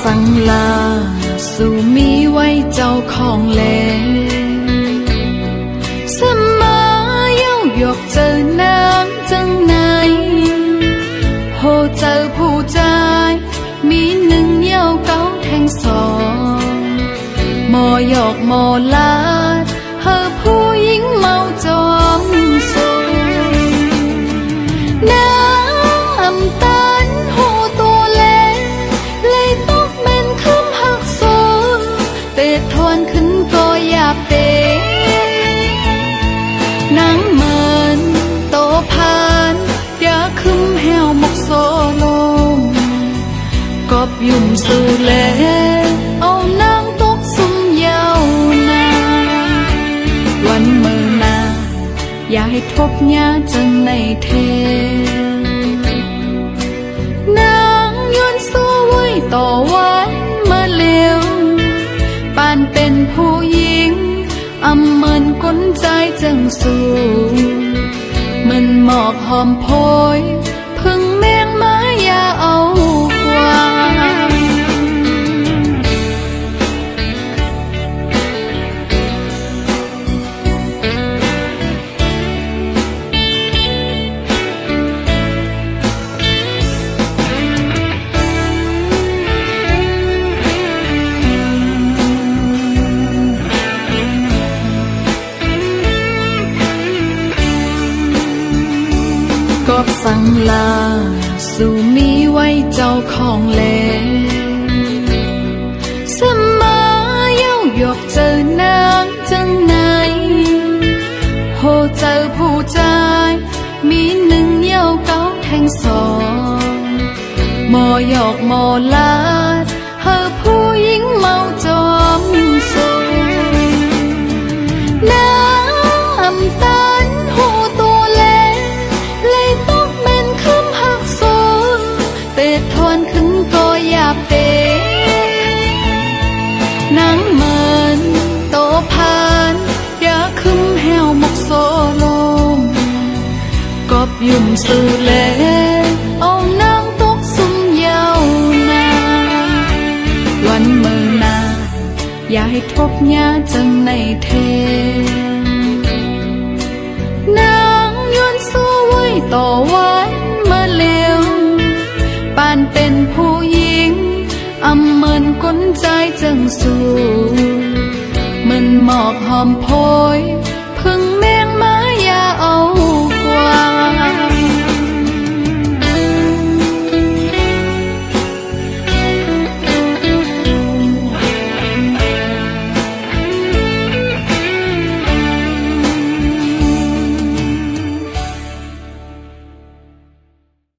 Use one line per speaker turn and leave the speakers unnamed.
สังลาสู่มีไว้เจ้าของแลเสมอเย้าหยอกเจอนางจังไหนโหเจอผู้ใจมีหนึ่งเย้าเก้าแทงสองมอหยอกมอลาดเฮอผู้หญิงเมาจอมสูน้ำตาลหูตัวเล็กเลยตกเป็นคำหักสูเตะทวนขึ้นก็หยาบเตะนางเหมือนโตพานอย่าคึมแหวหมกโซลงกอบยุ่มสู่แลเอานางตกสุ่มยาวนานวันเมื่อนาอย่าให้ทบยาจังในเทนางย้อนสู้ไว้ต่อวันมาเร็วปานเป็นผู้หญิงอำเมินก้นใจจังสู้มันหมอกหอมโพยพึ่งแมงไม้ยาเอากว่ากอบสังลาสู่มีไว้เจ้าของแลเสมอเย้าหยอกเจอนางจังไหนโหเจอผู้ใจมีหนึ่งเย้าเก้าแทงสองมอหยอกมอลาดเฮอผู้หญิงเมาจอมสูน้ำตาลหูตัวเล็กเลยตกเป็นคำหักสูเตะทวนขึ้นก็หยาบเตะนางเหมือนโตพานอย่าคึมแหวหมกโซลงกอบยุ่มสื่อแลเอานางตกสุ่มยาวนานวันเมื่อนาอย่าให้ทบยาจังในเทนางย้อนสู้ไว้ต่อวันมาเร็วปานเป็นผู้หญิงอำเมินก้นใจจังสู้มันหมอกหอมโพยพึ่งแม